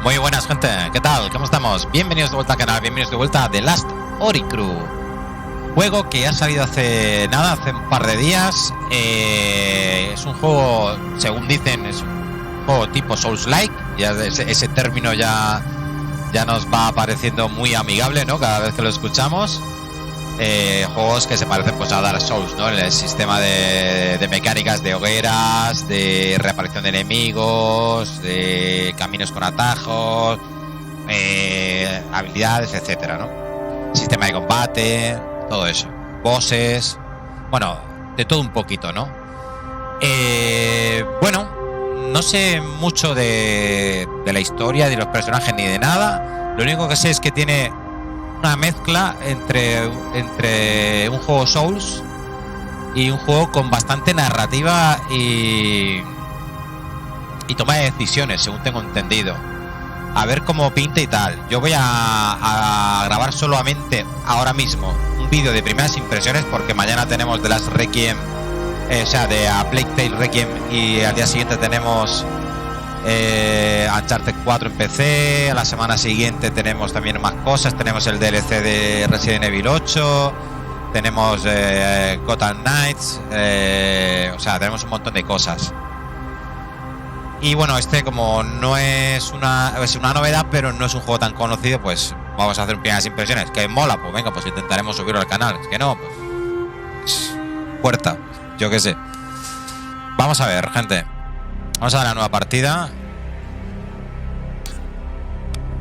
Muy buenas, gente, ¿qué tal? ¿Cómo estamos? Bienvenidos de vuelta al canal, bienvenidos de vuelta de Last Oricru. Juego que ha salido hace nada, hace un par de días. Es un juego, según dicen, es un juego tipo Souls-like. Ya ese término ya nos va pareciendo muy amigable, ¿no? Cada vez que lo escuchamos. Juegos que se parecen pues a Dark Souls, ¿no? En el sistema de mecánicas de hogueras, de reaparición de enemigos, de caminos con atajos, habilidades, etcétera, ¿no? Sistema de combate, todo eso, bosses, bueno, de todo un poquito, ¿no? Bueno, no sé mucho de la historia, de los personajes ni de nada. Lo único que sé es que tiene una mezcla entre un juego Souls y un juego con bastante narrativa y toma de decisiones, según tengo entendido. A ver cómo pinta y tal. Yo voy a grabar solamente ahora mismo un vídeo de primeras impresiones, porque mañana tenemos de Last Requiem, o sea, de A Plague Tale Requiem, y al día siguiente tenemos Uncharted 4 en PC. A la semana siguiente tenemos también más cosas. Tenemos el DLC de Resident Evil 8. Tenemos Gotham Knights. O sea, tenemos un montón de cosas. Y bueno, como no es una novedad, pero no es un juego tan conocido, pues vamos a hacer primeras impresiones. Que mola, pues venga, pues intentaremos subirlo al canal. Es que no, pues puerta, yo qué sé. Vamos a ver, gente. Vamos a dar la nueva partida.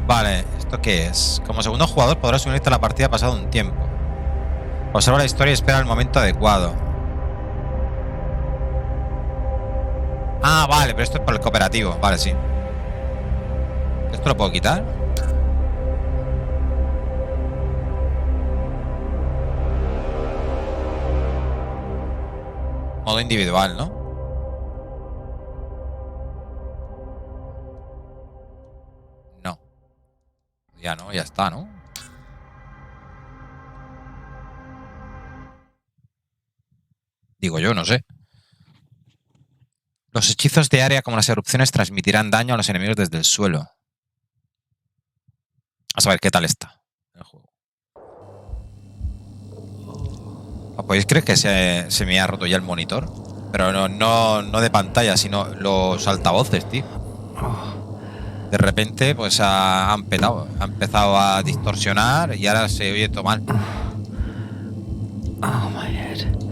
Vale, ¿esto qué es? Como segundo jugador podrás unirte a la partida pasado un tiempo. Observa la historia y espera el momento adecuado. Ah, vale, pero esto es por el cooperativo. Vale, sí. ¿Esto lo puedo quitar? Modo individual, ¿no? Ya no, ya está, ¿no? Digo yo, no sé. Los hechizos de área, como las erupciones, transmitirán daño a los enemigos desde el suelo. Vamos a ver qué tal está el juego. ¿Podéis creer que se me ha roto ya el monitor? Pero no de pantalla, sino los altavoces, tío. De repente, pues ha empezado a distorsionar y ahora se oye todo mal.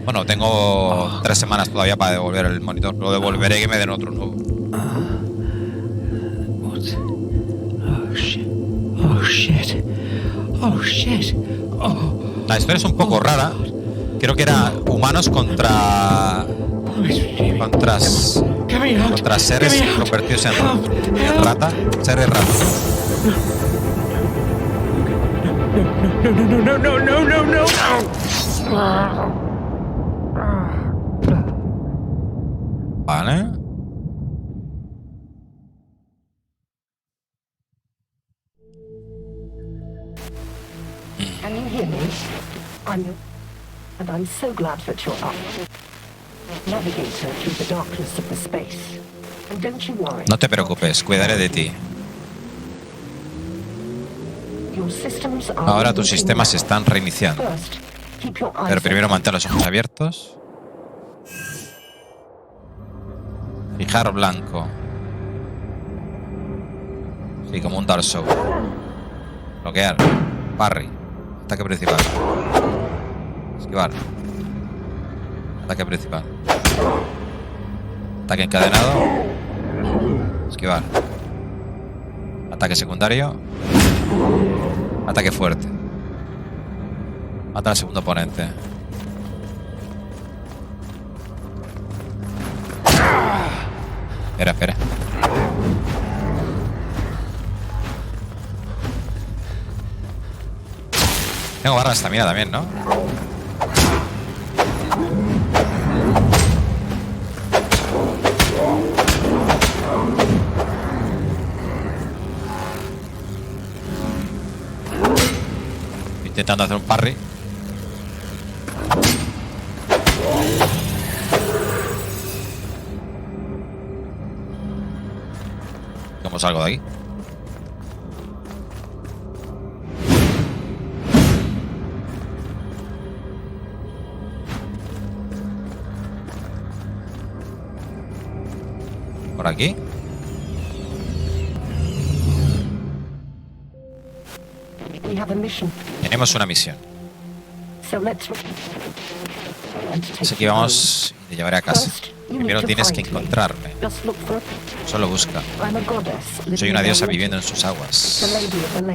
Bueno, tengo 3 semanas todavía para devolver el monitor. Lo devolveré, que me den otro nuevo. La historia es un poco rara. Creo que era humanos contra seres convertidos en rata. Seres rata. No. Vale. Can you hear me? I'm so glad that you're up. Navigator through the darkness of the space. And don't you worry. No te preocupes, cuidaré de ti. Ahora tus sistemas se están reiniciando. Pero primero mantén los ojos abiertos. Fijar blanco. Sí, como un Dark Souls. Bloquear. Parry. Ataque principal. Esquivar. Ataque principal. Ataque encadenado. Esquivar. Ataque secundario. Ataque fuerte. Mata al segundo oponente. Espera. Tengo barra de estamina también, ¿no? Intentando hacer un parry. ¿Cómo salgo de aquí? Por aquí. We have a mission. Tenemos una misión. So let's Así que vamos y te llevaré a casa. Primero tienes que encontrarme. just look for Solo busca. I'm a goddess. Soy una diosa viviendo en sus aguas.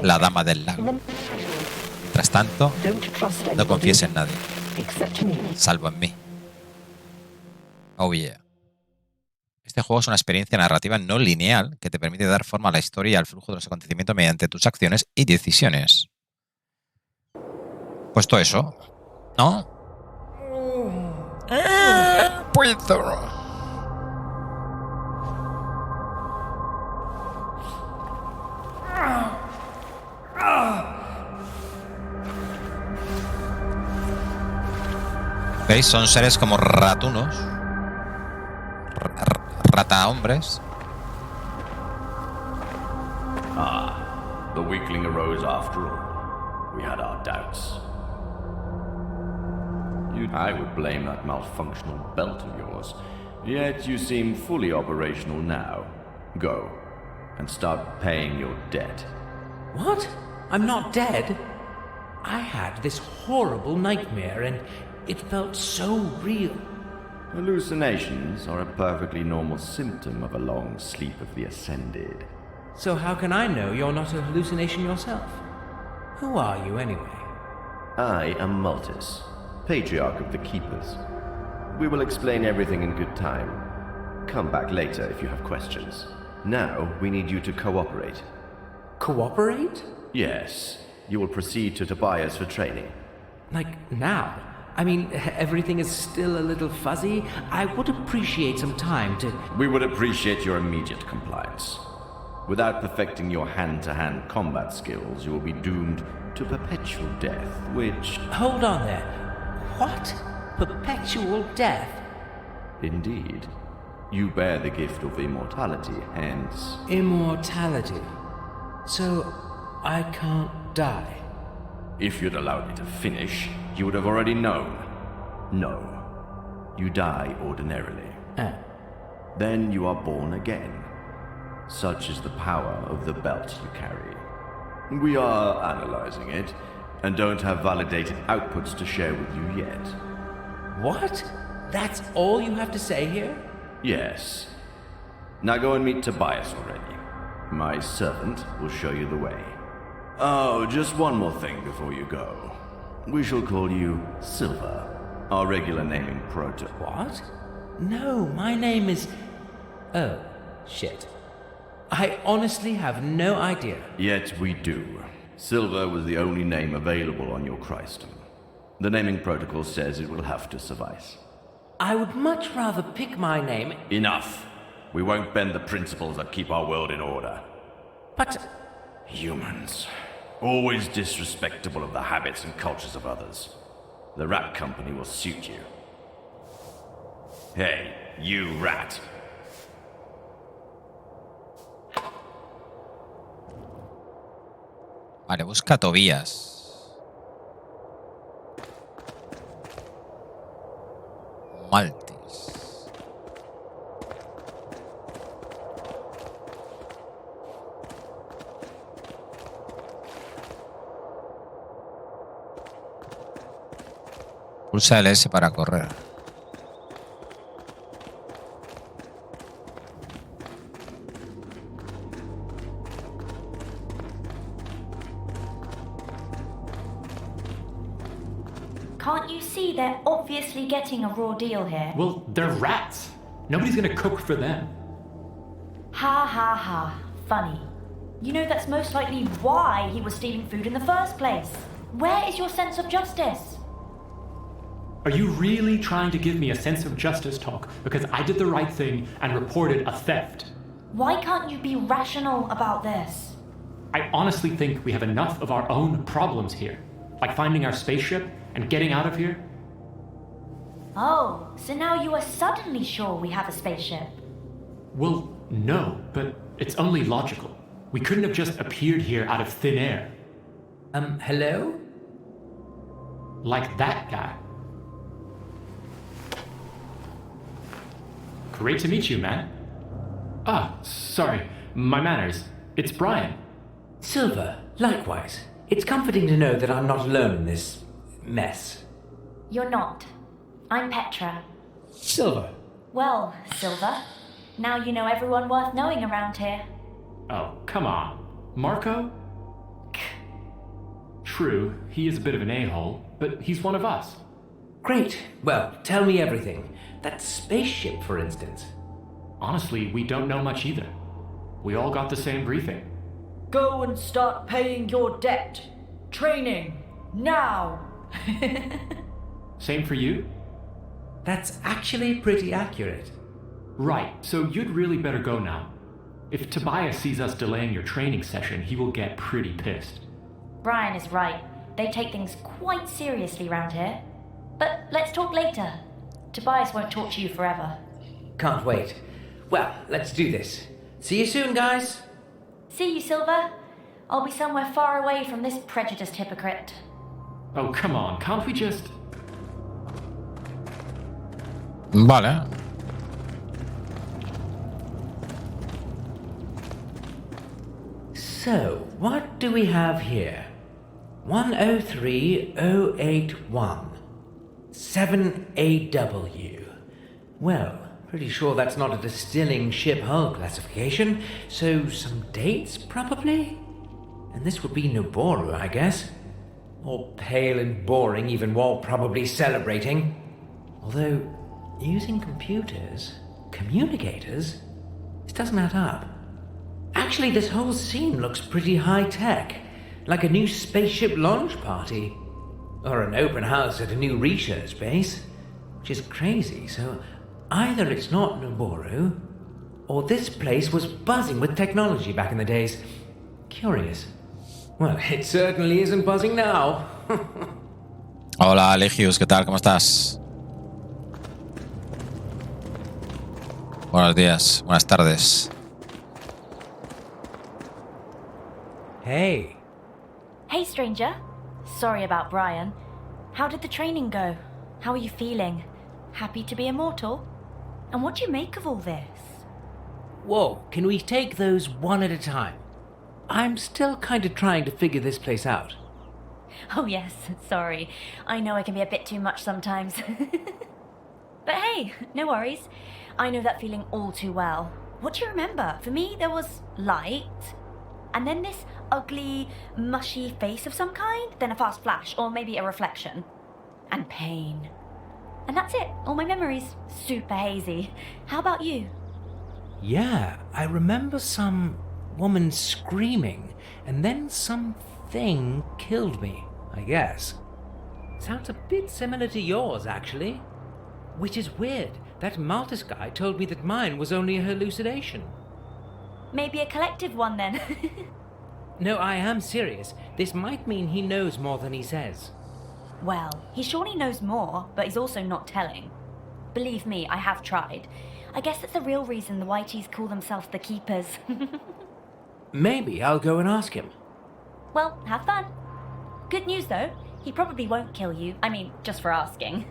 La dama del lago. Mientras tanto, Don't trust no anybody confíes en nadie, except me. salvo en mí. Oh yeah. Este juego es una experiencia narrativa no lineal que te permite dar forma a la historia y al flujo de los acontecimientos mediante tus acciones y decisiones. Pues todo eso, ¿no? Puedo. ¿Veis? Son seres como ratunos. Rata hombres. Ah, the weakling arose after all. We had our doubts. I would blame that malfunctional belt of yours. Yet you seem fully operational now. Go, and start paying your debt. What? I'm not dead? I had this horrible nightmare and it felt so real. Hallucinations are a perfectly normal symptom of a long sleep of the ascended. So how can I know you're not a hallucination yourself? Who are you anyway? I am Multus, Patriarch of the Keepers. We will explain everything in good time. Come back later if you have questions. Now we need you to cooperate. Cooperate? Yes, you will proceed to Tobias for training. Like now? I mean, everything is still a little fuzzy. I would appreciate some time to... We would appreciate your immediate compliance. Without perfecting your hand-to-hand combat skills, you will be doomed to perpetual death, which... Hold on there. What? Perpetual death? Indeed. You bear the gift of immortality, hence... Immortality. So, I can't die. If you'd allowed me to finish, you would have already known. No. You die ordinarily. Then you are born again. Such is the power of the belt you carry. We are analyzing it, and don't have validated outputs to share with you yet. What? That's all you have to say here? Yes. Now go and meet Tobias already. My servant will show you the way. Oh, just one more thing before you go. We shall call you Silver, our regular naming proto. What? No, my name is... Oh, shit. I honestly have no idea. Yet we do. Silver was the only name available on your Christum. The naming protocol says it will have to suffice. I would much rather pick my name... Enough! We won't bend the principles that keep our world in order. But... Humans. Always disrespectful of the habits and cultures of others. The rat company will suit you. Hey, you rat. Vale, busca a Tobías. Maltis. Pulsa el S para correr. Can't you see they're obviously getting a raw deal here? Well, they're rats. Nobody's gonna cook for them. Ha ha ha. Funny. You know that's most likely why he was stealing food in the first place. Where is your sense of justice? Are you really trying to give me a sense of justice talk because I did the right thing and reported a theft? Why can't you be rational about this? I honestly think we have enough of our own problems here, like finding our spaceship and getting out of here. Oh, so now you are suddenly sure we have a spaceship? Well, no, but it's only logical. We couldn't have just appeared here out of thin air. Hello? Like that guy. Great to meet you, man. Sorry. My manners. It's Brian. Silver, likewise. It's comforting to know that I'm not alone in this mess. You're not. I'm Petra. Silver. Well, Silver, now you know everyone worth knowing around here. Oh, come on. Marco? True, he is a bit of an a-hole, but he's one of us. Great. Well, tell me everything. That spaceship, for instance. Honestly, we don't know much either. We all got the same briefing. Go and start paying your debt. Training. Now. Same for you? That's actually pretty accurate. Right, so you'd really better go now. If Tobias sees us delaying your training session, he will get pretty pissed. Brian is right. They take things quite seriously round here. But let's talk later. Tobias won't talk to you forever. Can't wait. Well, let's do this. See you soon, guys. See you, Silver. I'll be somewhere far away from this prejudiced hypocrite. Oh, come on, can't we just... Vale. So, what do we have here? 103081. 7AW. Well, pretty sure that's not a distilling ship hull classification, so some dates, probably? And this would be Noboru, I guess. All pale and boring, even while probably celebrating. Although, using computers, communicators, this doesn't add up. Actually, this whole scene looks pretty high-tech, like a new spaceship launch party. Or an open house at a new research base, which is crazy, so either it's not Noboru, or this place was buzzing with technology back in the days. Curious. Well, it certainly isn't buzzing now. Hola, Legius, ¿qué tal? ¿Cómo estás? Buenos días, buenas tardes. Hey. Hey, stranger. Sorry about Brian. How did the training go? How are you feeling? Happy to be immortal? And what do you make of all this? Whoa, can we take those one at a time? I'm still kind of trying to figure this place out. Oh yes, sorry. I know I can be a bit too much sometimes. But hey, no worries. I know that feeling all too well. What do you remember? For me, there was light, and then this ugly, mushy face of some kind, then a fast flash, or maybe a reflection. And pain. And that's it. All my memories. Super hazy. How about you? Yeah, I remember some woman screaming, and then something killed me, I guess. Sounds a bit similar to yours, actually. Which is weird. That Maltus guy told me that mine was only a hallucination. Maybe a collective one then. No, I am serious. This might mean he knows more than he says. Well, he surely knows more, but he's also not telling. Believe me, I have tried. I guess that's the real reason the Whiteys call themselves the Keepers. Maybe I'll go and ask him. Well, have fun. Good news though, he probably won't kill you. I mean, just for asking.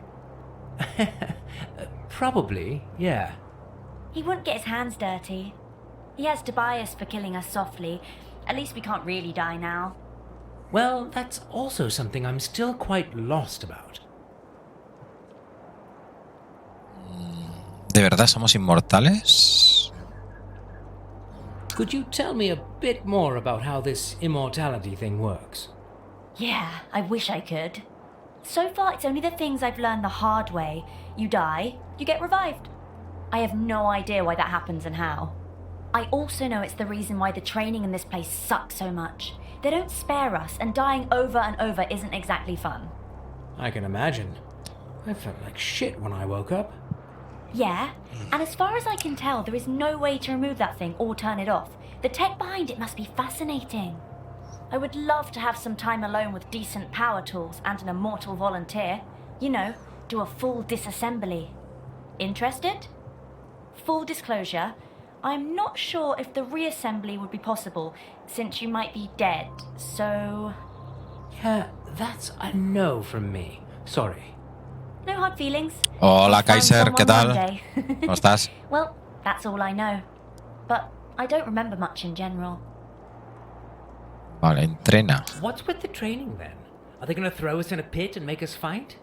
Probably, yeah. He wouldn't get his hands dirty. He has Tobias for killing us softly. At least we can't really die now. Well, that's also something I'm still quite lost about. ¿De verdad somos inmortales? Could you tell me a bit more about how this immortality thing works? Yeah, I wish I could. So far, it's only the things I've learned the hard way. You die, you get revived. I have no idea why that happens and how. I also know it's the reason why the training in this place sucks so much. They don't spare us, and dying over and over isn't exactly fun. I can imagine. I felt like shit when I woke up. Yeah, and as far as I can tell, there is no way to remove that thing or turn it off. The tech behind it must be fascinating. I would love to have some time alone with decent power tools and an immortal volunteer. You know, do a full disassembly. Interested? Full disclosure, I'm not sure if the reassembly would be possible, since you might be dead, so... Yeah, that's a no from me. Sorry. No hard feelings. Hola, I'll find Kaiser, someone ¿qué tal? one day. ¿Cómo estás? Well, that's all I know. but I don't remember much in general. Vale, entrena. What's with the training then? Are they going to throw us in a pit and make us fight?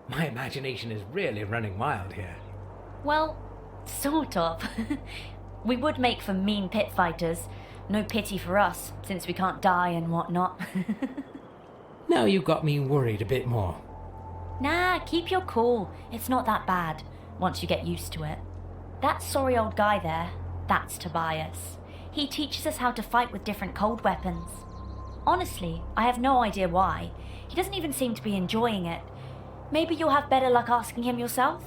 My imagination is really running wild here. Well, sort of. We would make for mean pit fighters. No pity for us, since we can't die and whatnot. Now you got me worried a bit more. Nah, keep your cool. It's not that bad, once you get used to it. That sorry old guy there, that's Tobias. He teaches us how to fight with different cold weapons. Honestly, I have no idea why. He doesn't even seem to be enjoying it. Maybe you'll have better luck asking him yourself?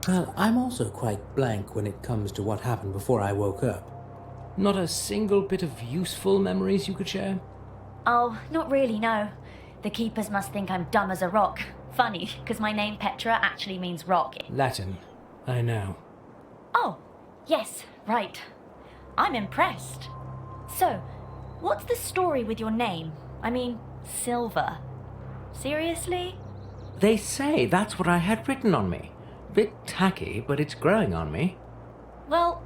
Well, I'm also quite blank when it comes to what happened before I woke up. Not a single bit of useful memories you could share? Oh, not really, no. The keepers must think I'm dumb as a rock. Funny, because my name Petra actually means rock. Latin, I know. Oh, yes, right. I'm impressed. So, what's the story with your name? I mean, Silver. Seriously? They say that's what I had written on me. Bit tacky, but it's growing on me. Well,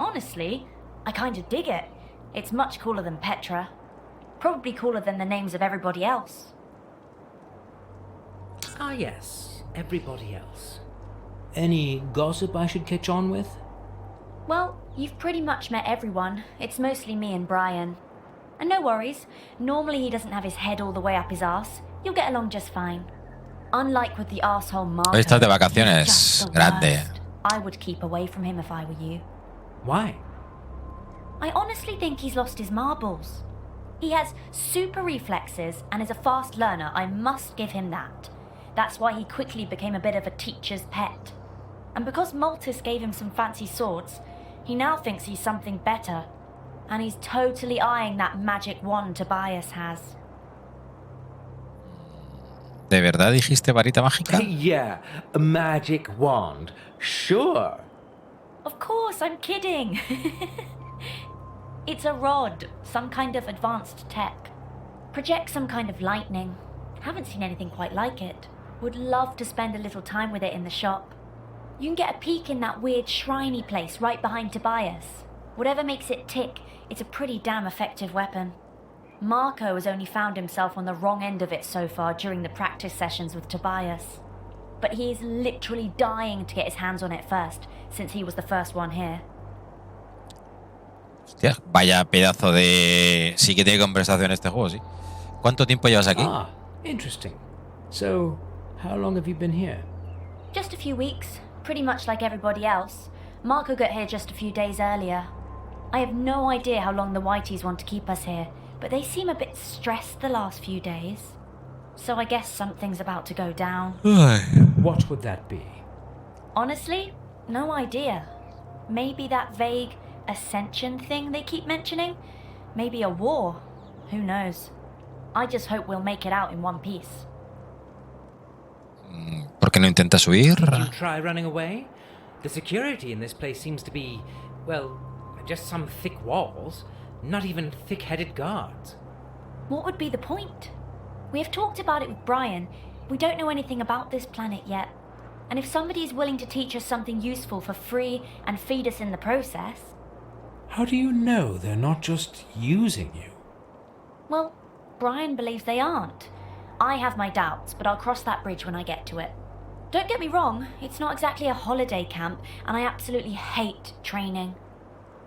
honestly, I kind of dig it. It's much cooler than Petra. Probably cooler than the names of everybody else. Ah yes, everybody else. Any gossip I should catch on with? Well, you've pretty much met everyone. It's mostly me and Brian. And no worries, normally he doesn't have his head all the way up his arse. You'll get along just fine. Unlike with the arsehole Marco, Hoy estás de he's vacaciones, just the grande. worst. I would keep away from him if I were you. Why? I honestly think he's lost his marbles. He has super reflexes and is a fast learner, I must give him that. That's why he quickly became a bit of a teacher's pet. And because Maltus gave him some fancy swords, he now thinks he's something better. And he's totally eyeing that magic wand Tobias has. ¿De verdad dijiste varita mágica? Yeah, a magic wand. Sure. Of course, I'm kidding. It's a rod, some kind of advanced tech. Projects some kind of lightning. Haven't seen anything quite like it. Would love to spend a little time with it in the shop. You can get a peek in that weird shriny place right behind Tobias. Whatever makes it tick, it's a pretty damn effective weapon. Marco has only found himself on the wrong end of it so far during the practice sessions with Tobias. But he is literally dying to get his hands on it first, since he was the first one here. Hostia, vaya pedazo de... Sí que tiene conversación este juego, sí. ¿Cuánto tiempo llevas aquí? Ah, interesting. So, how long have you been here? Just a few weeks, pretty much like everybody else. Marco got here just a few days earlier. I have no idea how long the Whiteys want to keep us here, but they seem a bit stressed the last few days. So I guess something's about to go down. What would that be? Honestly, no idea. Maybe that vague ascension thing they keep mentioning? Maybe a war? Who knows? I just hope we'll make it out in one piece. ¿Por qué no intentas huir? Did you try running away? The security in this place seems to be, well, just some thick walls, not even thick-headed guards. What would be the point? We have talked about it with Brian. We don't know anything about this planet yet. And if somebody is willing to teach us something useful for free and feed us in the process... How do you know they're not just using you? Well, Brian believes they aren't. I have my doubts, but I'll cross that bridge when I get to it. Don't get me wrong, it's not exactly a holiday camp, and I absolutely hate training.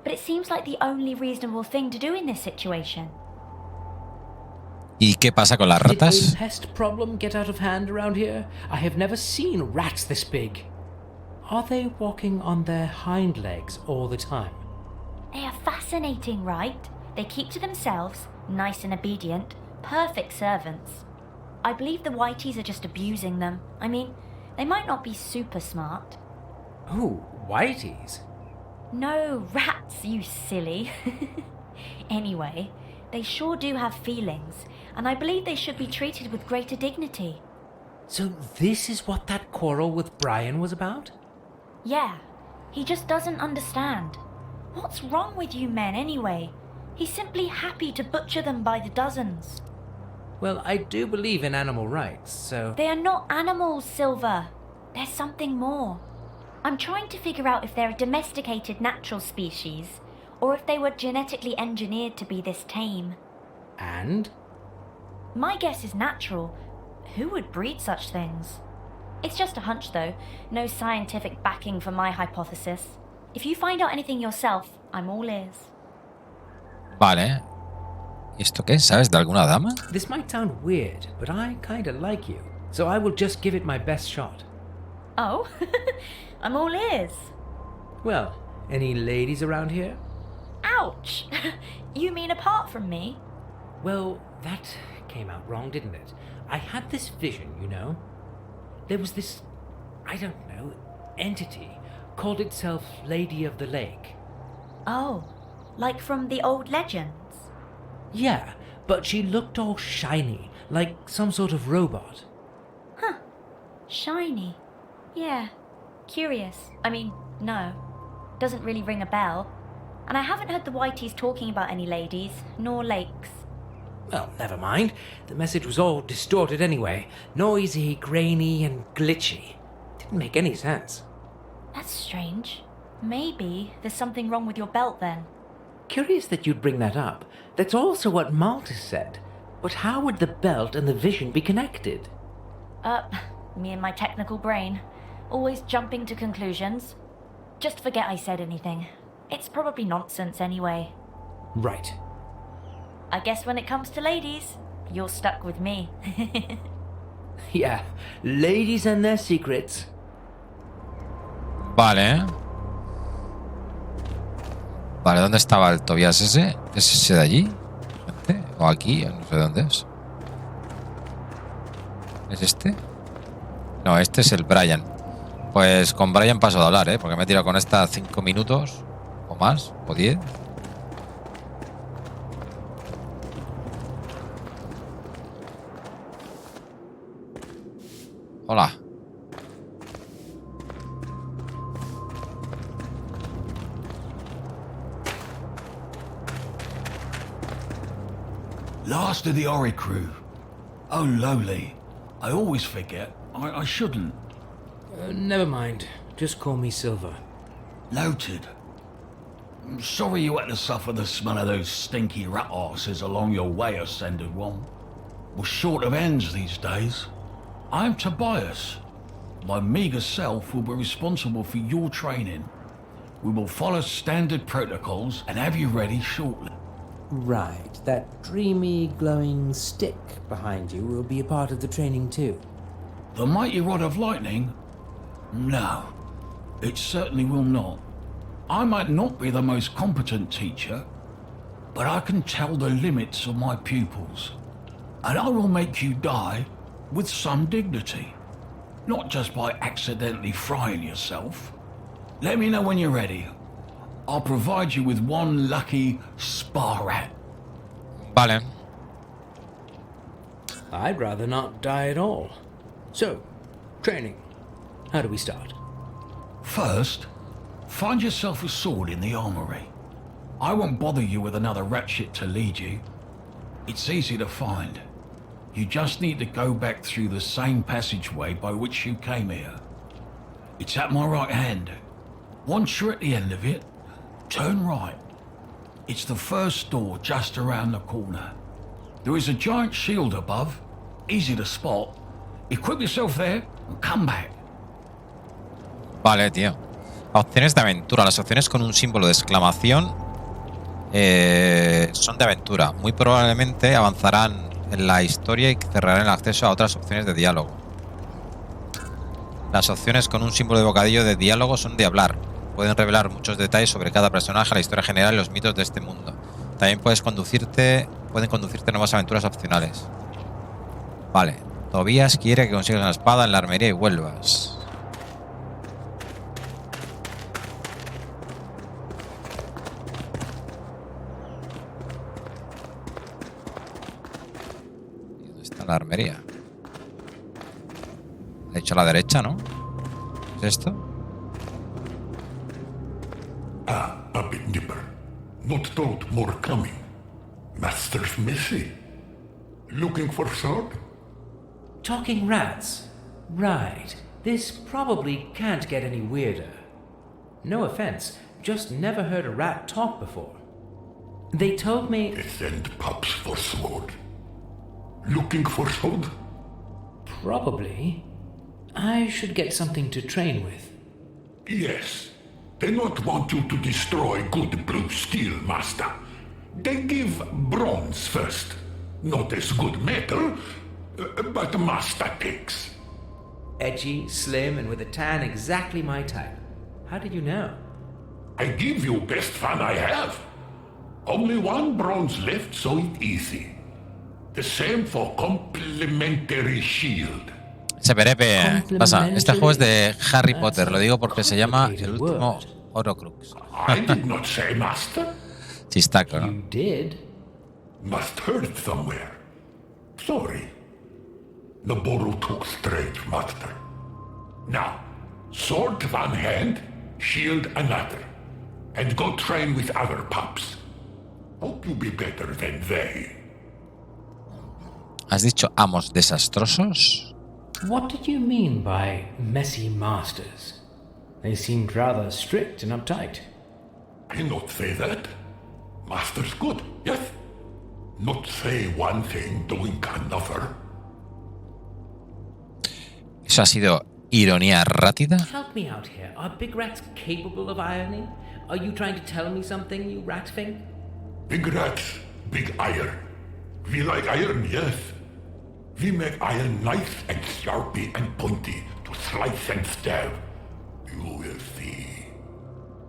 But it seems like the only reasonable thing to do in this situation. ¿Y qué pasa con las Did ratas? a pest problem get out of hand around here? I have never seen rats this big. Are they walking on their hind legs all the time? They are fascinating, right? They keep to themselves, nice and obedient, perfect servants. I believe the Whiteys are just abusing them. I mean, they might not be super smart. Ooh, Whiteys. No, rats, you silly. Anyway, they sure do have feelings, and I believe they should be treated with greater dignity. So this is what that quarrel with Brian was about? Yeah, he just doesn't understand. What's wrong with you men anyway? He's simply happy to butcher them by the dozens. Well, I do believe in animal rights, so... They are not animals, Silver. There's something more. I'm trying to figure out if they're a domesticated natural species, or if they were genetically engineered to be this tame. And? My guess is natural. Who would breed such things? It's just a hunch though, no scientific backing for my hypothesis. If you find out anything yourself, I'm all ears. Vale. ¿Y esto qué? ¿Sabes de alguna dama? This might sound weird, but I kinda like you, so I will just give it my best shot. Oh? I'm all ears. Well, any ladies around here? Ouch! You mean apart from me? Well, that came out wrong, didn't it? I had this vision, you know. There was this, I don't know, entity, called itself Lady of the Lake. Oh, like from the old legends? Yeah, but she looked all shiny, like some sort of robot. Huh. Shiny. Yeah. Curious. I mean, no. Doesn't really ring a bell. And I haven't heard the Whiteys talking about any ladies, nor lakes. Well, never mind. The message was all distorted anyway. Noisy, grainy, and glitchy. Didn't make any sense. That's strange. Maybe there's something wrong with your belt then. Curious that you'd bring that up. That's also what Maltus said. But how would the belt and the vision be connected? Me and my technical brain. Always jumping to conclusions. Just forget I said anything. It's probably nonsense anyway. Right. I guess when it comes to ladies, you're stuck with me. Yeah, ladies and their secrets. Vale. Vale, ¿dónde estaba el Tobias ese? ¿Es ese de allí? ¿O aquí? No sé dónde es. ¿Es este? No, este es el Brian. Pues con Brian paso de hablar, ¿eh? Porque me he tirado con esta 5 minutos. O más, o 10. Hola. Last of the Oricru. Oh, lowly. I always forget. I shouldn't. Never mind. Just call me Silver. Noted. I'm sorry you had to suffer the smell of those stinky rat arses along your way, Ascended One. We're short of ends these days. I'm Tobias. My meagre self will be responsible for your training. We will follow standard protocols and have you ready shortly. Right, that dreamy, glowing stick behind you will be a part of the training too. The mighty rod of lightning? No, it certainly will not. I might not be the most competent teacher, but I can tell the limits of my pupils. And I will make you die with some dignity, not just by accidentally frying yourself. Let me know when you're ready. I'll provide you with one lucky spa rat. Vale. I'd rather not die at all. So, training. How do we start? First, find yourself a sword in the armory. I won't bother you with another ratchet to lead you. It's easy to find. You just need to go back through the same passageway by which you came here. It's at my right hand. Once you're at the end of it, turn right. It's the first door just around the corner. There is a giant shield above, easy to spot. Equip yourself there and come back. Vale, tío. Opciones de aventura. Las opciones con un símbolo de exclamación son de aventura. Muy probablemente avanzarán en la historia y cerrarán el acceso a otras opciones de diálogo. Las opciones con un símbolo de bocadillo de diálogo son de hablar. Pueden revelar muchos detalles sobre cada personaje, la historia general y los mitos de este mundo. También pueden conducirte a nuevas aventuras opcionales. Vale. Tobías quiere que consigas una espada en la armería y vuelvas. ¿Dónde está la armería? He hecho a la derecha, ¿no? ¿Es esto? A bit nipper. Not told more coming. Master's messy. Looking for sword? Talking rats. Right. This probably can't get any weirder. No offense, just never heard a rat talk before. They told me... They send pups for sword. Looking for sword? Probably. I should get something to train with. Yes. They not want you to destroy good blue steel, master. They give bronze first. Not as good metal, but master takes. Edgy, slim, and with a tan exactly my type. How did you know? I give you best fun I have. Only one bronze left, so it easy. The same for complimentary shield. Seperepe, pasa, este juego es de Harry Potter, lo digo porque se llama el último Horcrux. I did not say, master. Chistaco, ¿no? You did? Must heard it somewhere. Sorry. The borrow took straight, master. Now, sword one hand, shield another. And go train with other pups. Hope you be better than they. ¿Has dicho amos desastrosos? What did you mean by messy masters? They seemed rather strict and uptight. I not say that. Master's good, yes? Not say one thing, doing another. ¿Eso ha sido ironía rátida? Help me out here. Are big rats capable of irony? Are you trying to tell me something, you rat thing? Big rats, big iron. We like iron, yes. We make iron nice and sharpy and pointy to slice and stab. You will see.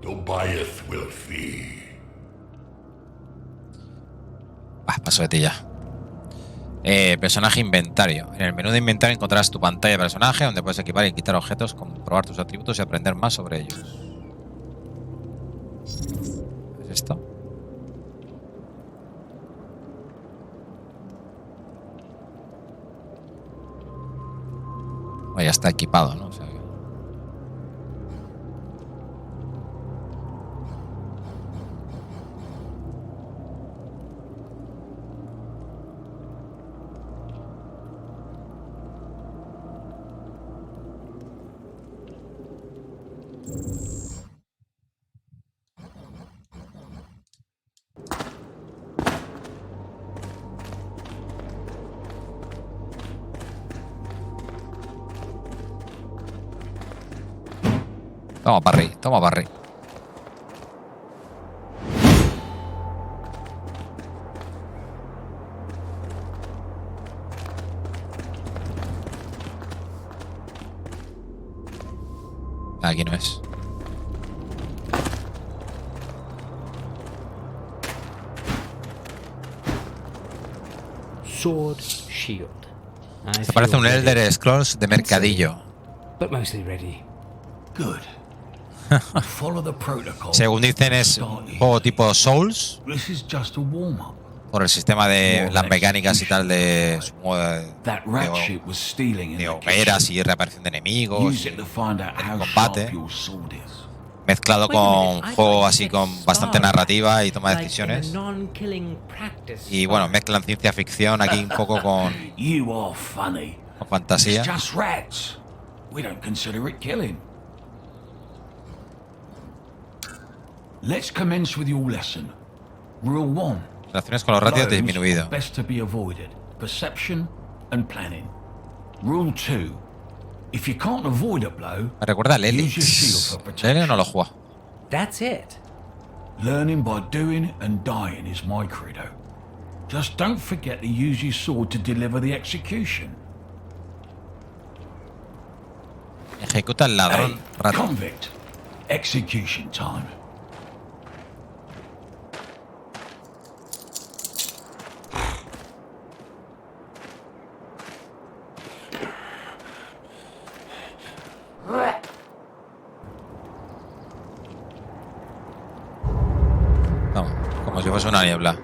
Tobias will see. Paso de ti ya. Personaje inventario. En el menú de inventario encontrarás tu pantalla de personaje donde puedes equipar y quitar objetos, comprobar tus atributos y aprender más sobre ellos. ¿Es esto? Bueno, ya está equipado, ¿no? O sea, toma parry, toma parry. Aquí no es. Sword shield. Se parece a un Elder Scrolls de mercadillo. But mostly ready. Good. Follow the protocol. Según dicen es un juego tipo Souls. This is just a warm-up. Por el sistema de las mecánicas y tal de su modo That rat shit was stealing in de the hogueras y reaparición de enemigos, Use it to find out how combate, sharp your sword is. mezclado con juego así con bastante narrativa y toma de decisiones. Y bueno, mezclan ciencia ficción aquí un poco con fantasía. It's just rats. We don't consider it killing. Let's commence with your lesson. Rule 1. Relaciones con los ratios disminuido. Best to be avoided. Perception and planning. Rule 2. If you can't avoid a blow, Me recuerda a Lely. use your shield for protection. Lely no lo juega. That's it. Learning by doing and dying is my credo. Just don't forget to use your sword to deliver the execution. Ejecuta al ladrón Hey, rato. convict. Execution time. Vamos, como si fuese una niebla.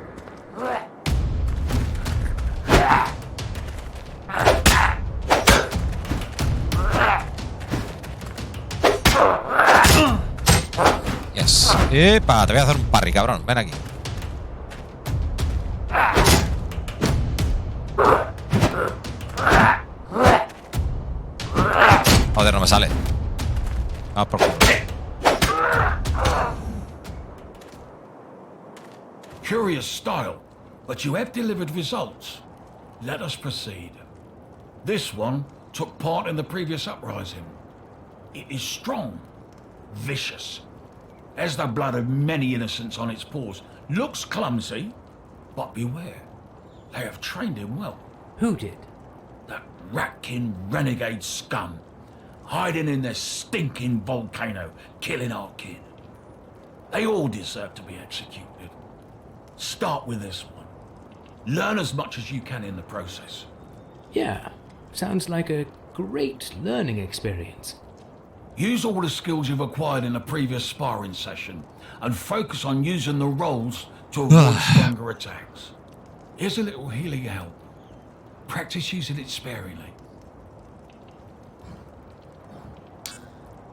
Yes. Epa, te voy a hacer un parry, cabrón. Ven aquí. Joder, no me sale. Vamos por culo. Curious style, but you have delivered results. Let us proceed. This one took part in the previous uprising. It is strong, vicious, has the blood of many innocents on its paws. Looks clumsy, but beware, they have trained him well. Who did? That ratkin renegade scum, hiding in their stinking volcano, killing our kin. They all deserve to be executed. Start with this one. Learn as much as you can in the process. Yeah, sounds like a great learning experience. Use all the skills you've acquired in the previous sparring session and focus on using the rolls to avoid stronger attacks. Here's a little healing help. Practice using it sparingly.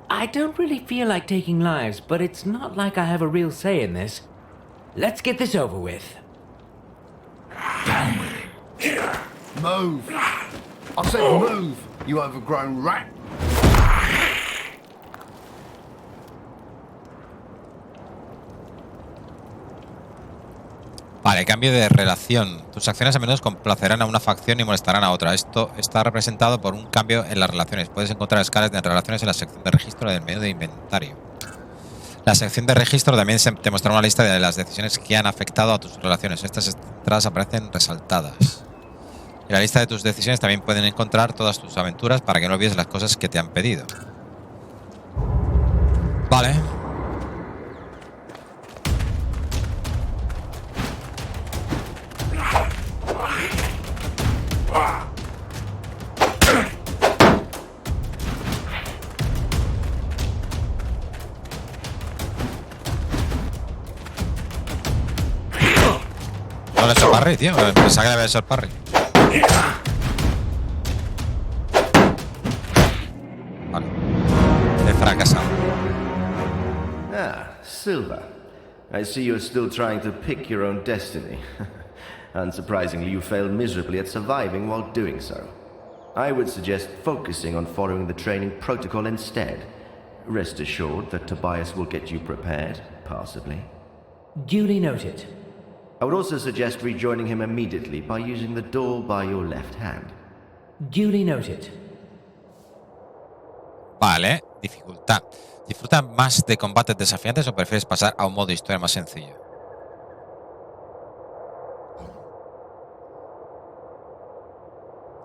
I don't really feel like taking lives, but it's not like I have a real say in this. Let's get this over with. Down with it. Move! I said move, you overgrown rat! Vale, cambio de relación. Tus acciones a menudo complacerán a una facción y molestarán a otra. Esto está representado por un cambio en las relaciones. Puedes encontrar escalas de relaciones en la sección de registro del menú de inventario. La sección de registro también te mostrará una lista de las decisiones que han afectado a tus relaciones. Estas entradas aparecen resaltadas. En la lista de tus decisiones también pueden encontrar todas tus aventuras para que no olvides las cosas que te han pedido. Vale. No le he hecho parry, tío. Pensaba que le había hecho el parry. Vale. He fracasado. Ah, Silva. I see you're still trying to pick your own destiny. Unsurprisingly, you failed miserably at surviving while doing so. I would suggest focusing on following the training protocol instead. Rest assured that Tobias will get you prepared, passably. Duly noted. I would also suggest rejoining him immediately by using the door by your left hand. Duly noted. Vale, dificultad. ¿Disfrutas más de combates desafiantes o prefieres pasar a un modo historia más sencillo?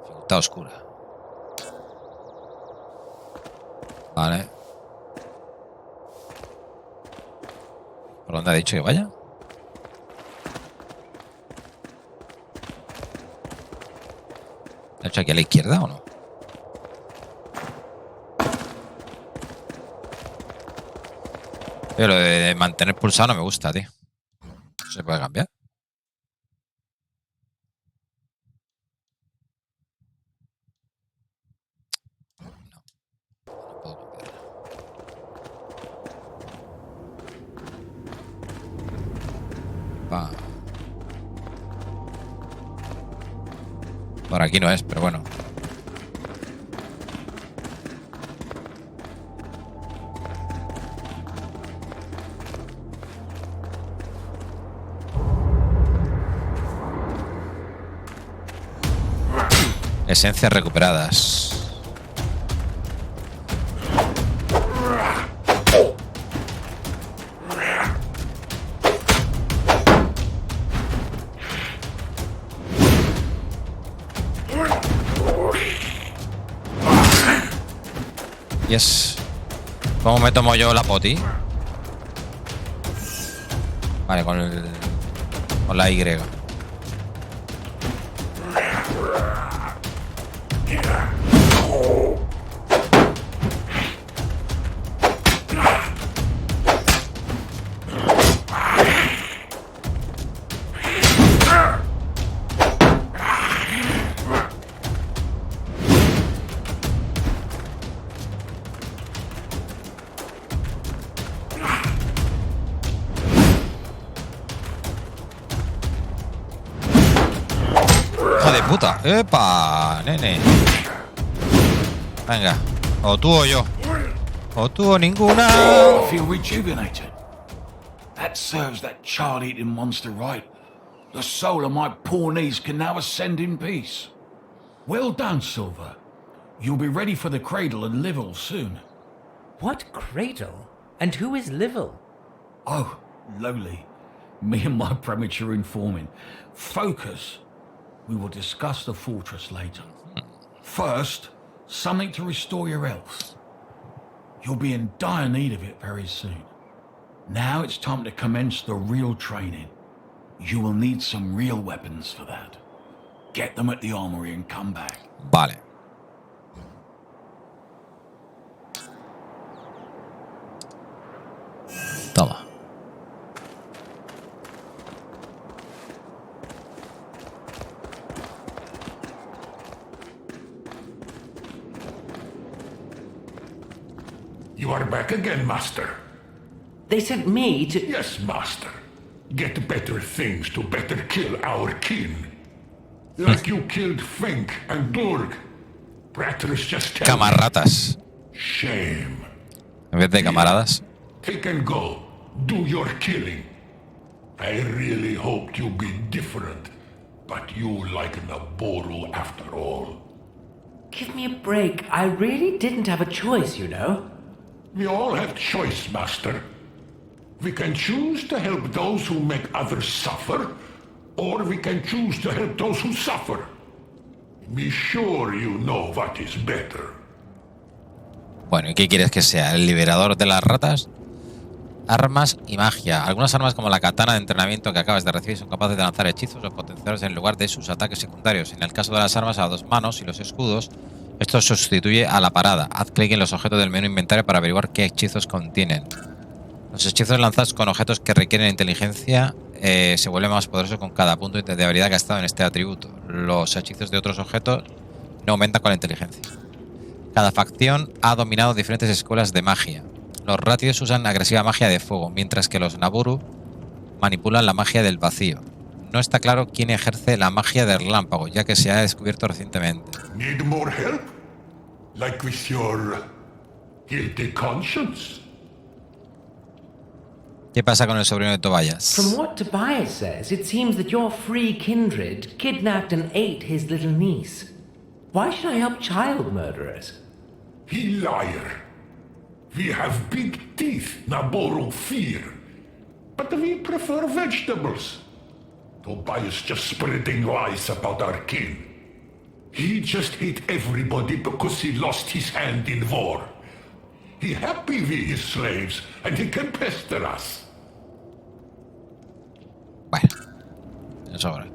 Dificultad oscura. Vale. ¿Por dónde ha dicho que vaya? ¿Ha hecho aquí a la izquierda o no? Pero lo de mantener pulsado no me gusta, tío. ¿Se puede cambiar? No. No puedo cambiar. Va. Por aquí no es, pero bueno. Esencias recuperadas. Yes. ¿Cómo me tomo yo la poti? Vale, con la Y. ¡Epa! ¡Nene! Venga, O tú o yo. O tú o ninguna. I feel rejuvenated. That serves that child-eating monster right. The soul of my poor niece can now ascend in peace. Well done, Silver. You'll be ready for the cradle and Livel soon. What cradle? And who is Livel? Oh, lowly. Me and my premature informing. Focus. We will discuss the fortress later. First, something to restore your health. You'll be in dire need of it very soon. Now it's time to commence the real training. You will need some real weapons for that. Get them at the armory and come back. Vale. Toma. You are back again, Master. They sent me to... Yes, Master. Get better things to better kill our kin. Like you killed Fink and Durg. Pratters just tell me. Camarratas. Shame. En vez de camaradas. Take and go. Do your killing. I really hoped you'd be different. But you like Naboru after all. Give me a break. I really didn't have a choice, you know. We all have choice, Master. We can choose to help those who make others suffer, or we can choose to help those who suffer. Be sure you know what is better. Bueno, ¿y qué quieres que sea? ¿El liberador de las ratas? Armas y magia. Algunas armas como la katana de entrenamiento que acabas de recibir son capaces de lanzar hechizos o potenciadores en lugar de sus ataques secundarios. En el caso de las armas a dos manos y los escudos, esto sustituye a la parada. Haz clic en los objetos del menú inventario para averiguar qué hechizos contienen. Los hechizos lanzados con objetos que requieren inteligencia se vuelven más poderosos con cada punto de habilidad gastado en este atributo. Los hechizos de otros objetos no aumentan con la inteligencia. Cada facción ha dominado diferentes escuelas de magia. Los ratios usan agresiva magia de fuego, mientras que los Naboru manipulan la magia del vacío. No está claro quién ejerce la magia del relámpago, ya que se ha descubierto recientemente. Need more help? Like with your guilty conscience? ¿Qué pasa con el sobrino de Tobias? From what Tobias says, it seems that your free kindred kidnapped and ate his little niece. Why should I help child murderers? He liar. We have big teeth, Naboru fear. But we prefer vegetables. Tobias just spreading lies about our kin. He just hate everybody because he lost his hand in war. He happy we his slaves, and he can pester us. Bueno, eso ahora.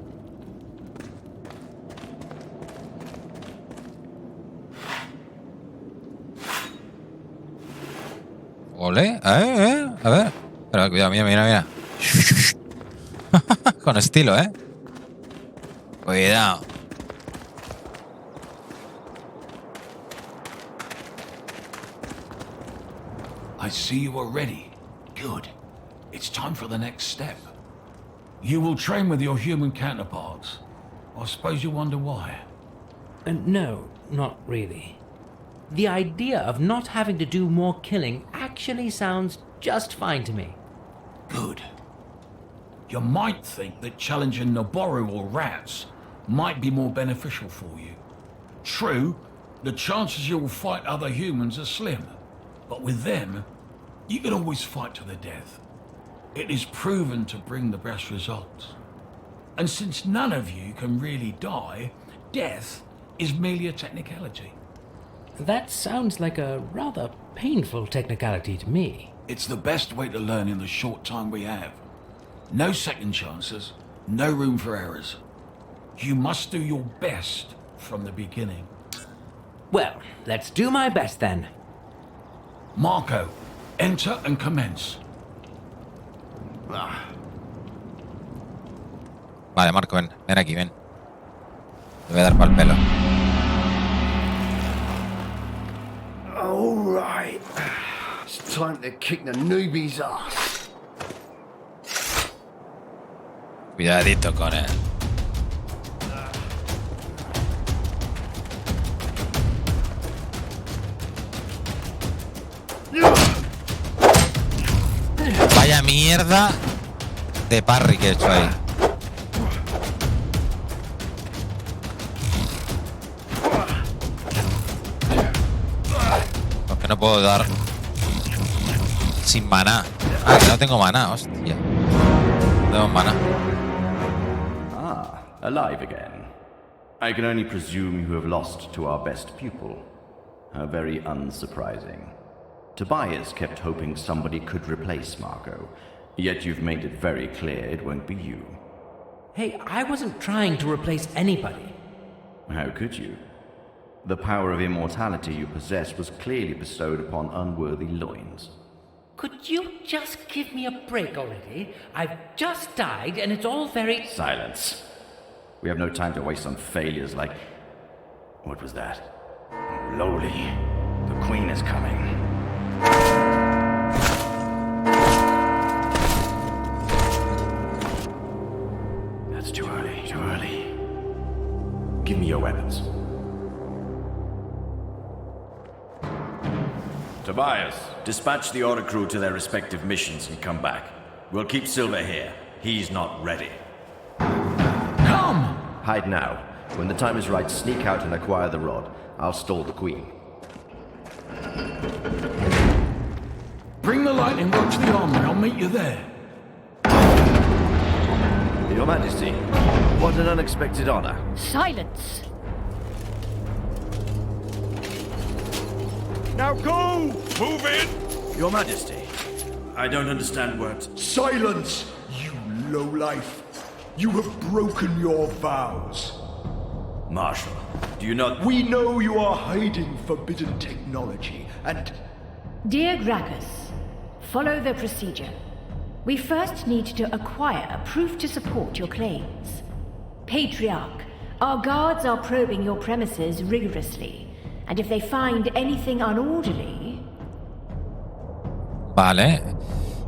Ole, a ver. Pero cuidado, mira. Con estilo, Cuidado. I see you are ready. Good. It's time for the next step. You will train with your human counterparts. I suppose you wonder why. No, not really. The idea of not having to do more killing actually sounds just fine to me. Good. You might think that challenging Naboru or rats might be more beneficial for you. True, the chances you will fight other humans are slim. But with them, you can always fight to the death. It is proven to bring the best results. And since none of you can really die, death is merely a technicality. That sounds like a rather painful technicality to me. It's the best way to learn in the short time we have. No second chances, no room for errors. You must do your best from the beginning. Well, let's do my best then. Marco, enter and commence. Vale, Marco, ven aquí, ven. Te voy a dar pa'l pelo. All right. It's time to kick the newbie's ass. Cuidadito con él. Vaya mierda de parry que he hecho ahí. Porque no puedo dar sin maná. Ah, que no tengo maná, hostia. No tengo maná. Ah, alive again. I can only presume you have lost to our best pupil. How very unsurprising. Tobias kept hoping somebody could replace Marco, yet you've made it very clear it won't be you. Hey, I wasn't trying to replace anybody. How could you? The power of immortality you possess was clearly bestowed upon unworthy loins. Could you just give me a break already? I've just died and it's all very... Silence. We have no time to waste on failures like... What was that? Lowly. The Queen is coming. That's too early, too early. Give me your weapons. Tobias, dispatch the Oricru to their respective missions and come back. We'll keep Silver here. He's not ready. Come! Hide now. When the time is right, sneak out and acquire the rod. I'll stall the Queen. Bring the lightning rod to the armory. I'll meet you there. Your Majesty, what an unexpected honor. Silence! Now go! Move in! Your Majesty, I don't understand what... Silence, you lowlife! You have broken your vows. Marshal, do you not... We know you are hiding forbidden technology, and... Dear Gracchus, follow the procedure. We first need to acquire a proof to support your claims. Patriarch, our guards are probing your premises rigorously, and if they find anything unorderly... Vale.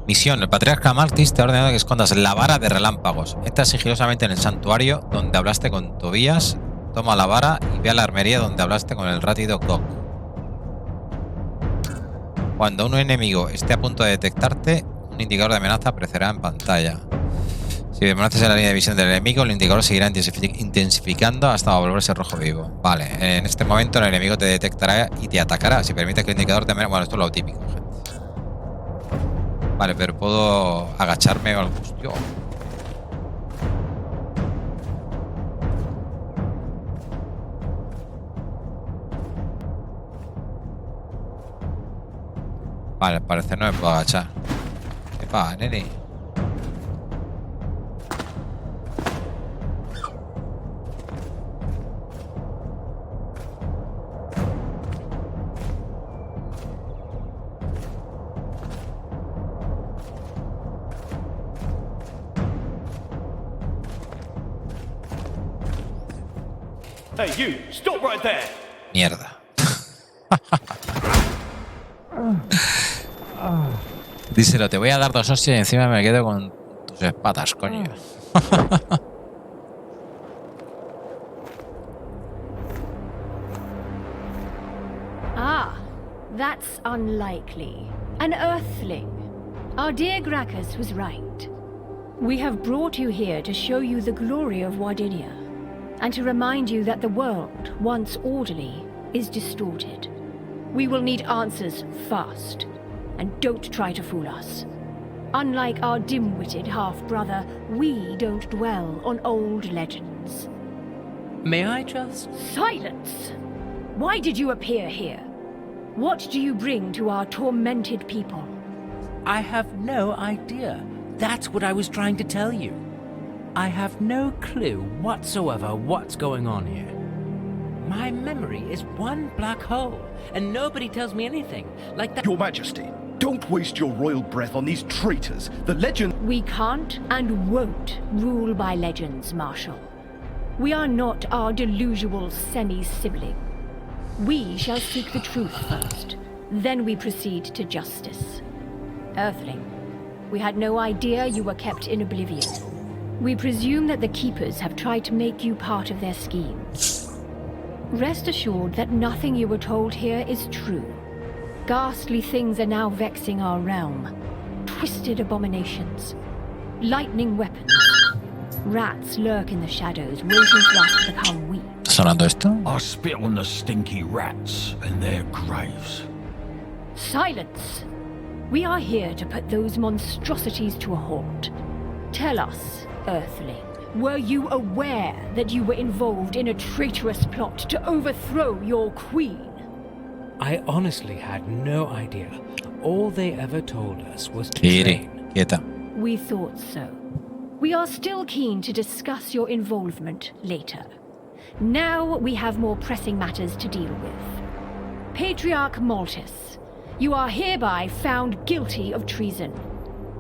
Misión. El patriarca Martis te ha ordenado que escondas la vara de relámpagos. Entra sigilosamente en el santuario donde hablaste con Tobías. Toma la vara y ve a la armería donde hablaste con el rátido Gok. Cuando un enemigo esté a punto de detectarte, un indicador de amenaza aparecerá en pantalla. Si permaneces en la línea de visión del enemigo, el indicador seguirá intensificando hasta volverse rojo vivo. Vale, en este momento el enemigo te detectará y te atacará. Si permite que el indicador te amenace... Bueno, esto es lo típico, gente. Vale, pero puedo agacharme o algo. Hostia. Vale, al parecer no me puedo agachar. ¿Qué pasa, nene? Hey, you! Stop right there! Mierda. Díselo, te voy a dar 2 hostias y encima me quedo con tus espadas, coño. Ah, that's unlikely. An Earthling. Our dear Gracchus was right. We have brought you here to show you the glory of Wardinia, and to remind you that the world, once orderly, is distorted. We will need answers fast, and don't try to fool us. Unlike our dim-witted half-brother, we don't dwell on old legends. May I just... Silence! Why did you appear here? What do you bring to our tormented people? I have no idea. That's what I was trying to tell you. I have no clue whatsoever what's going on here. My memory is one black hole, and nobody tells me anything, like that— Your Majesty, don't waste your royal breath on these traitors. The legend— We can't and won't rule by legends, Marshal. We are not our delusional semi-sibling. We shall seek the truth first, then we proceed to justice. Earthling, we had no idea you were kept in oblivion. We presume that the Keepers have tried to make you part of their schemes. Rest assured that nothing you were told here is true. Ghastly things are now vexing our realm. twisted abominations. Lightning weapons. Rats lurk in the shadows, waiting for us to become weak. ¿Está sonando esto? I spit on the stinky rats and their graves. Silence! We are here to put those monstrosities to a halt. Tell us, Earthling, were you aware that you were involved in a traitorous plot to overthrow your queen? I honestly had no idea. All they ever told us was to Iri, train. quieta. We thought so. We are still keen to discuss your involvement later. Now we have more pressing matters to deal with. Patriarch Maltus, you are hereby found guilty of treason.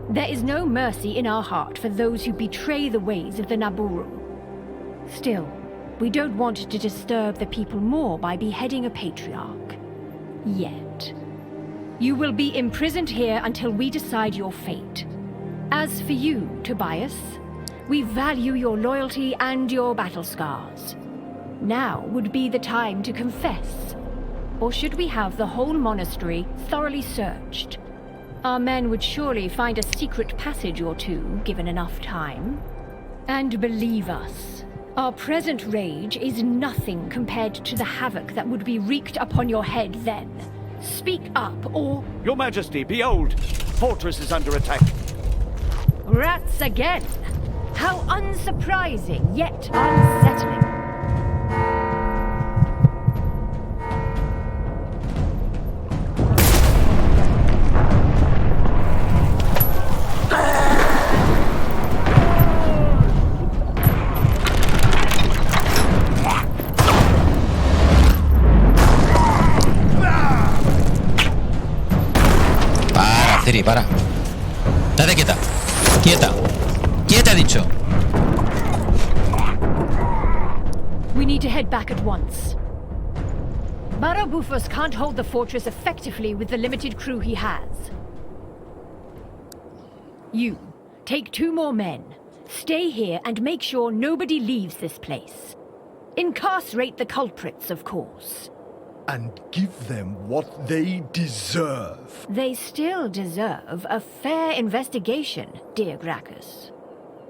There is no mercy in our heart for those who betray the ways of the Naburu. Still, we don't want to disturb the people more by beheading a patriarch. Yet. You will be imprisoned here until we decide your fate. As for you, Tobias, we value your loyalty and your battle scars. Now would be the time to confess. Or should we have the whole monastery thoroughly searched? Our men would surely find a secret passage or two, given enough time. And believe us, our present rage is nothing compared to the havoc that would be wreaked upon your head then. Speak up, or... Your Majesty, behold! Fortress is under attack. Rats again! How unsurprising, yet unsettling. Ciri, para. Date quieta. Quieta. Quieta, he dicho. We need to head back at once. Barabufus can't hold the fortress effectively with the limited crew he has. You, take 2 more men. Stay here and make sure nobody leaves this place. Incarcerate the culprits, of course. And give them what they deserve. They still deserve a fair investigation, dear Gracchus.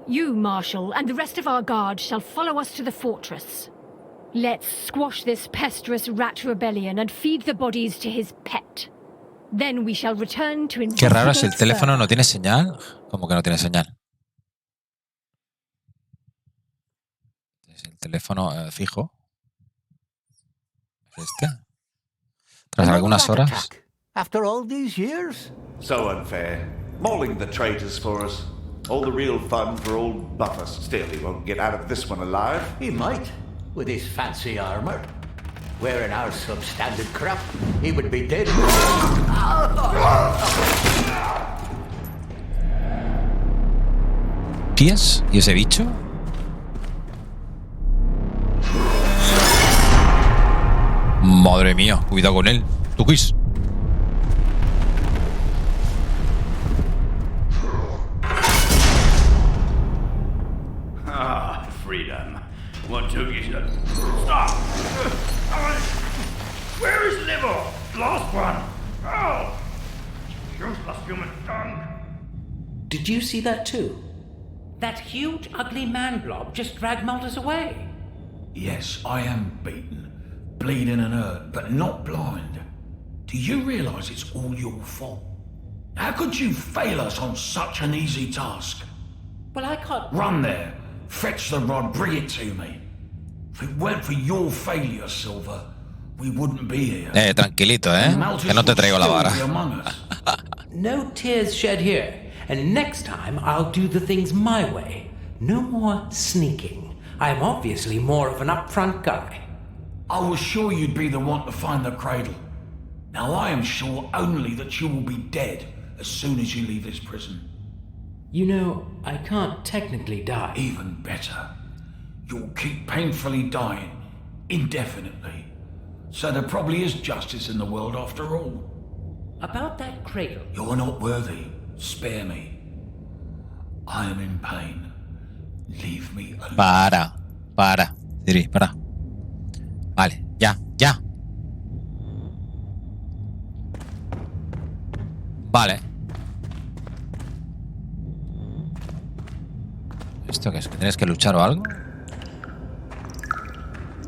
You, Marshal, and the rest of our guard shall follow us to the fortress. Let's squash this pesteous rat rebellion and feed the bodies to his pet. Then we shall return to investigate. Qué raro, si el teléfono no tiene señal. ¿Cómo que no tiene señal? Es el teléfono fijo. ¿Es este? Tras algunas horas. After all these years? So unfair. Mauling the traitors for us. All the real fun for old Buffus. Still, he won't get out of this one alive. He might, with his fancy armor. Wearing our substandard crap, he would be dead. ¿Pies? ¿Y ese bicho? Madre mía, cuidado con él. ¿Tú quis? Ah, freedom. What took you to... Stop! Where is liver? Lost one. Oh! Useless human tongue. Did you see that too? That huge, ugly man blob just dragged Maltus away. Yes, I am beaten, bleeding and hurt, but not blind. Do you realise it's all your fault? How could you fail us on such an easy task? Well, I can't... Run there. Fetch the rod, bring it to me. If it weren't for your failure, Silver, we wouldn't be here. Tranquilito, que no te traigo la vara. No tears shed here. And next time, I'll do the things my way. No more sneaking. I'm obviously more of an upfront guy. I was sure you'd be the one to find the cradle. Now I am sure only that you will be dead as soon as you leave this prison. You know, I can't technically die. Even better. You'll keep painfully dying, indefinitely. So there probably is justice in the world after all. About that cradle... You're not worthy. Spare me. I am in pain. Leave me alone. Para. Siri, para. Vale, ya. Vale. ¿Esto qué es? ¿Que tienes que luchar o algo?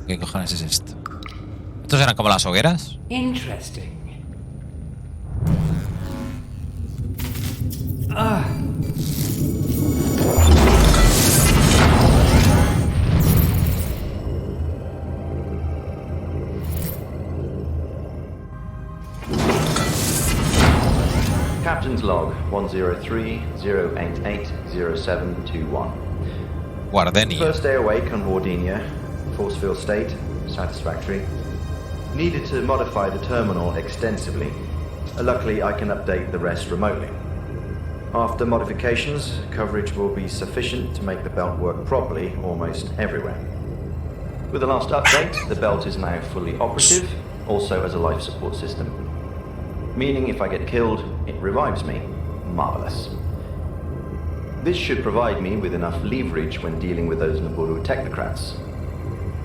¿Qué cojones es esto? ¿Estos eran como las hogueras? Interesting. Captain's log 103-088-0721. Guardenia. First day awake on Wardinia. Force field state, satisfactory. Needed to modify the terminal extensively. Luckily, I can update the rest remotely. After modifications, coverage will be sufficient to make the belt work properly almost everywhere. With the last update, the belt is now fully operative, also as a life support system. Meaning if I get killed, it revives me. Marvelous. This should provide me with enough leverage when dealing with those Naburu technocrats.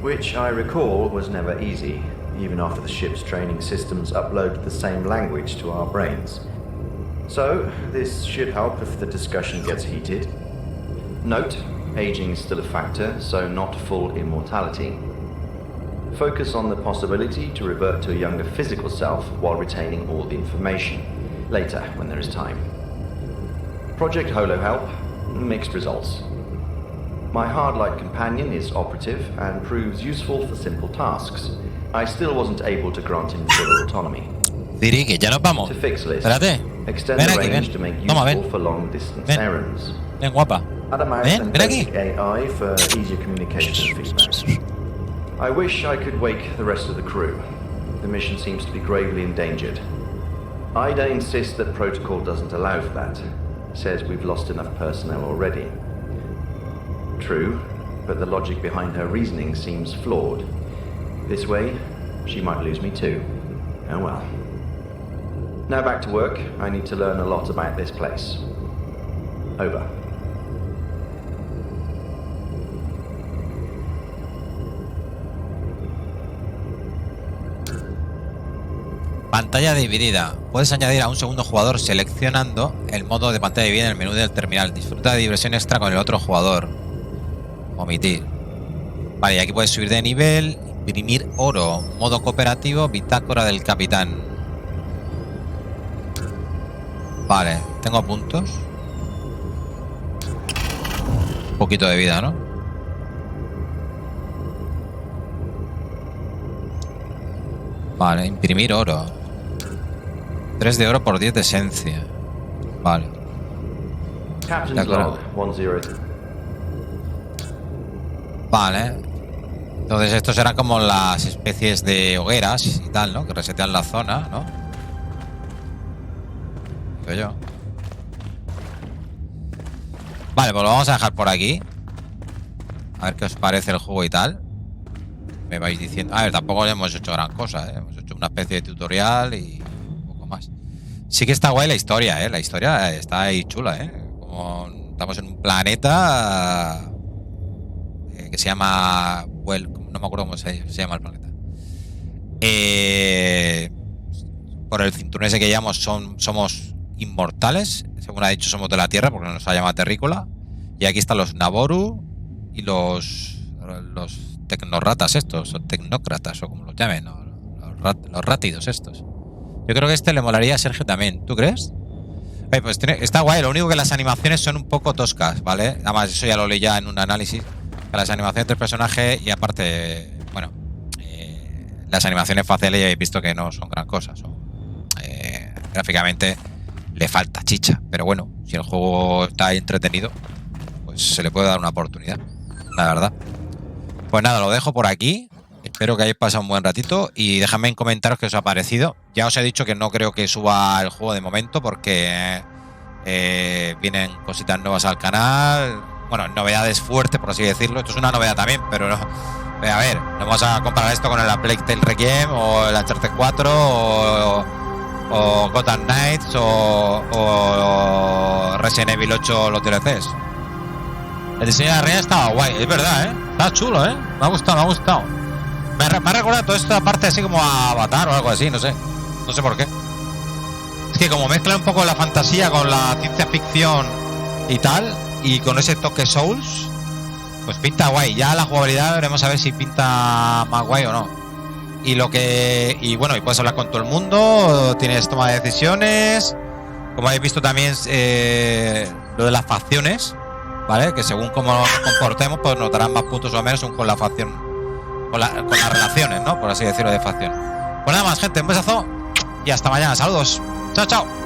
Which I recall was never easy, even after the ship's training systems uploaded the same language to our brains. So, this should help if the discussion gets heated. Note, aging is still a factor, so not full immortality. Focus on the possibility to revert to a younger physical self while retaining all the information, later when there is time. Project Holo Help, mixed results. My hard-light companion is operative and proves useful for simple tasks. I still wasn't able to grant him full autonomy. Diri, que ya nos vamos. To fix list. Espérate. Extend Ven the aquí, range ven. to make Toma, useful ven. for long-distance Ven. errands. Ven, guapa. Add a mouse Ven, and ven aquí. basic AI for easier communication and feedback. I wish I could wake the rest of the crew. The mission seems to be gravely endangered. Ida insists that protocol doesn't allow for that. Says we've lost enough personnel already. True, but the logic behind her reasoning seems flawed. This way, she might lose me too. Oh well. Now back to work. I need to learn a lot about this place. Over. Pantalla dividida. Puedes añadir a un segundo jugador seleccionando el modo de pantalla dividida en el menú del terminal. Disfruta de diversión extra con el otro jugador. Omitir. Vale, y aquí puedes subir de nivel, imprimir oro, modo cooperativo, bitácora del capitán. Vale, tengo puntos. Un poquito de vida, ¿no? Vale, imprimir oro. 3 de oro por 10 de esencia. Vale. Captain's log 10. Vale. Entonces estos eran como las especies de hogueras y tal, ¿no? Que resetean la zona, ¿no? Digo yo. Vale, pues lo vamos a dejar por aquí. A ver qué os parece el juego y tal. Me vais diciendo... A ver, tampoco hemos hecho gran cosa, ¿eh? Hemos hecho una especie de tutorial y un poco más. Sí que está guay la historia, ¿eh? La historia está ahí chula, ¿eh? Como estamos en un planeta... que se llama... Well, no me acuerdo cómo se llama el planeta. Por el cinturón ese que llamamos somos inmortales. Según ha dicho, somos de la Tierra, porque nos ha llamado terrícola. Y aquí están los Naboru y los tecnorratas estos, o tecnócratas, o como los llamen, ¿no? Los rátidos estos. Yo creo que este le molaría a Sergio también. ¿Tú crees? Pues está guay, lo único que las animaciones son un poco toscas, ¿vale? Además, eso ya lo leí ya en un análisis. Las animaciones del personaje y aparte, bueno, las animaciones faciales ya habéis visto que no son gran cosa. Gráficamente le falta chicha, pero bueno, si el juego está entretenido, pues se le puede dar una oportunidad, la verdad. Pues nada, lo dejo por aquí. Espero que hayáis pasado un buen ratito y dejadme en comentarios qué os ha parecido. Ya os he dicho que no creo que suba el juego de momento porque vienen cositas nuevas al canal. Bueno, novedades fuertes, por así decirlo. Esto es una novedad también, pero no. A ver, no vamos a comparar esto con el Plague Tale Requiem o el Uncharted 4 o Gotham Knights o Resident Evil 8, los DLCs. El diseño de la reina estaba guay, es verdad, ¿eh? Está chulo, ¿eh? Me ha gustado, me ha gustado. Me ha recordado toda esta parte así como a Avatar o algo así, no sé. No sé por qué. Es que como mezcla un poco la fantasía con la ciencia ficción y tal, y con ese toque Souls, Pues pinta guay. Ya la jugabilidad veremos a ver si pinta más guay o no. Y bueno, y puedes hablar con todo el mundo, tienes toma de decisiones. Como habéis visto también lo de las facciones, ¿vale? Que según cómo nos comportemos, pues nos darán más puntos o menos según con la facción, con las relaciones, ¿no? Por así decirlo, de facción. Pues nada más, gente, un besazo y hasta mañana. Saludos. Chao, chao.